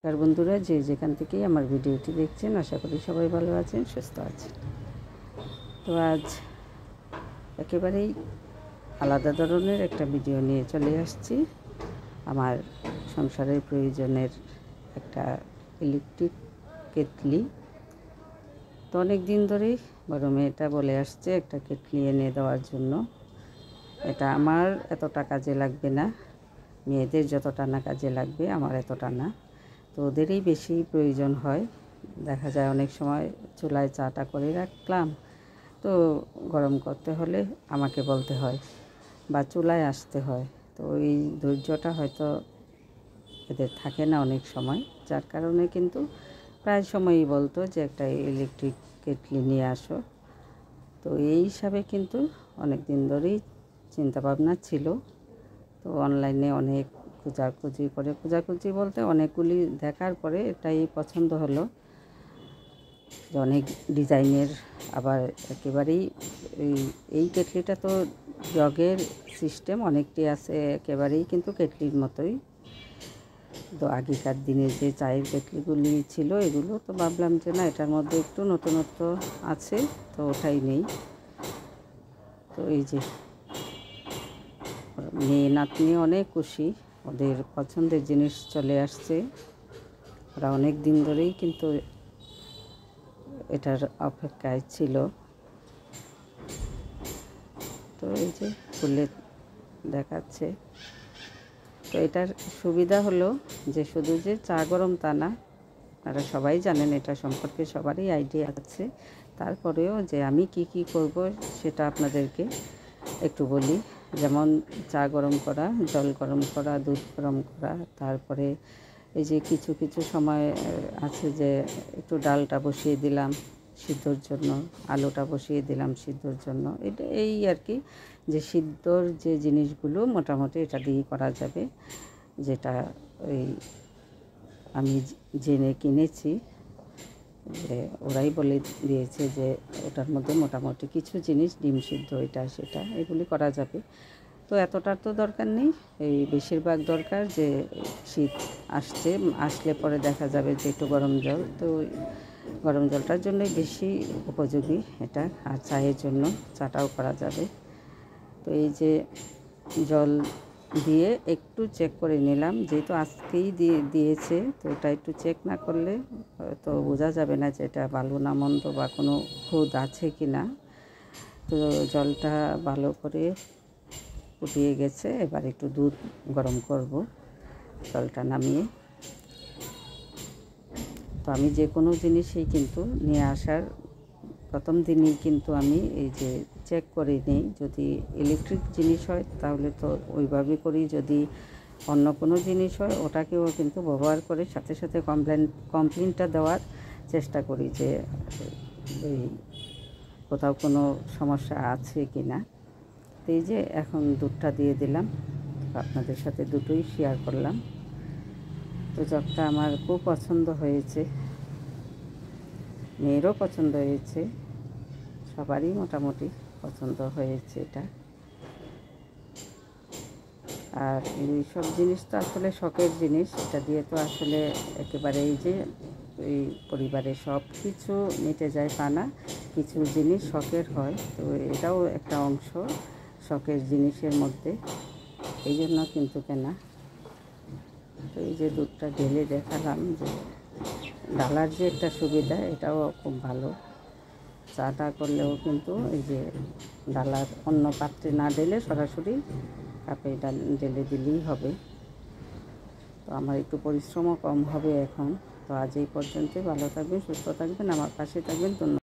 আর বন্ধুরা যে যেখান থেকেই আমার ভিডিওটি দেখছেন, আশা করি সবাই ভালো আছেন, সুস্থ আছেন। তো আজ একেবারেই আলাদা ধরনের একটা ভিডিও নিয়ে চলে আসছি। আমার সংসারের প্রয়োজনের একটা ইলেকট্রিক কেটলি। তো অনেক দিন ধরেই বড় মেয়েটা বলে আসছে একটা কেটলি এনে দেওয়ার জন্য। এটা আমার এতটা কাজে লাগবে না, মেয়েদের যতটা না কাজে লাগবে আমার এতটা না। তো ওদেরই বেশি প্রয়োজন হয়। দেখা যায় অনেক সময় চুলায় চাটা করে রাখলাম, তো গরম করতে হলে আমাকে বলতে হয় বা চুলায় আসতে হয়। তো এই ধৈর্যটা হয়তো এদের থাকে না অনেক সময়, যার কারণে কিন্তু প্রায় সময়ই বলতো যে একটা ইলেকট্রিক কেটলি নিয়ে আসো। তো এই হিসাবে কিন্তু অনেক দিন ধরেই চিন্তাভাবনা ছিল। তো অনলাইনে অনেক খোঁজাখুঁজি বলতে অনেকগুলি দেখার পরে এটাই পছন্দ হলো যে অনেক ডিজাইনের, আবার একেবারেই এই কেটলিটা তো জগের সিস্টেম অনেকটি আছে, একেবারেই কিন্তু কেটলির মতোই। তো আগেকার দিনে যে চায়ের কেটলিগুলি ছিল এগুলো, তো ভাবলাম যে না, এটার মধ্যে একটু নতুনত্ব আছে, তো ওটাই নেই। তো এই যে মেয়ে নাতনি অনেক খুশি, ওদের পছন্দের জিনিস চলে আসছে। ওরা অনেক দিন ধরেই কিন্তু এটার অপেক্ষায় ছিল। তো এই যে খুলে দেখাচ্ছে। তো এটার সুবিধা হলো যে শুধু যে চা গরম তা না, আপনারা সবাই জানেন, এটা সম্পর্কে সবারই আইডিয়া আছে। তারপরেও যে আমি কি করব সেটা আপনাদেরকে একটু বলি। যেমন চা গরম করা, জল গরম করা, দুধ গরম করা, তারপরে এই যে কিছু সময় আছে যে একটু ডালটা বসিয়ে দিলাম সিদ্ধর জন্য, আলুটা বসিয়ে দিলাম সিদ্ধর জন্য। এটা এই আর কি, যে সিদ্ধর যে জিনিসগুলো মোটামুটি এটা দিয়েই করা যাবে। যেটা ওই আমি জেনে কিনেছি, যে ওরাই বলে দিয়েছে যে ওটার মধ্যে মোটামুটি কিছু জিনিস, ডিম সিদ্ধ, এটা সেটা, এগুলি করা যাবে। তো এতটার তো দরকার নেই, এই বেশিরভাগ দরকার যে শীত আসলে পরে দেখা যাবে যে একটু গরম জল, তো গরম জলটার জন্যই বেশি উপযোগী এটা। আর চায়ের জন্য চাটাও করা যাবে। তো এই যে জল দিয়ে একটু চেক করে নিলাম, যেহেতু আজকেই দিয়েছে, তো এটা একটু চেক না করলে তো বোঝা যাবে না যে এটা ভালো না মন্দ বা কোনো খুঁত আছে কি না। তো জলটা ভালো করে ফুটিয়ে গেছে, এবার একটু দুধ গরম করব জলটা নামিয়ে। তো আমি যে কোনো জিনিসই কিন্তু নিয়ে আসার প্রথম দিনই কিন্তু আমি এই যে চেক করে নিই। যদি ইলেকট্রিক জিনিস হয় তাহলে তো ওইভাবে করি, যদি অন্য কোনো জিনিস হয় ওটাকেও কিন্তু ব্যবহার করে সাথে সাথে কমপ্লেনটা দেওয়ার চেষ্টা করি যে এই কোথাও কোনো সমস্যা আছে কি না। তো এই যে এখন দুধটা দিয়ে দিলাম, আপনাদের সাথে দুটোই শেয়ার করলাম। তো জগটা আমার খুব পছন্দ হয়েছে, মেয়েরও পছন্দ হয়েছে, সবারই মোটামুটি পছন্দ হয়েছে এটা। আর এই সব জিনিস তো আসলে শখের জিনিস, এটা দিয়ে তো আসলে একেবারে এই যে এই পরিবারের সব কিছু মিটে যায় তা না, কিছু জিনিস শখের হয়। তো এটাও একটা অংশ শখের জিনিসের মধ্যে, এই জন্য কিন্তু কেনা। তো এই যে দুধটা ঢেলে দেখালাম যে ডালার যে একটা সুবিধা, এটাও খুব ভালো। চাটা করলেও কিন্তু এই যে ডালার অন্য পাত্রে না ঢেলে সরাসরি কাপে ঢেলে দিলেই হবে। তো আমার একটু পরিশ্রমও কম হবে এখন। তো আজ এই পর্যন্ত, ভালো থাকবেন, সুস্থ থাকবেন, আমার পাশে থাকবেন। ধন্যবাদ।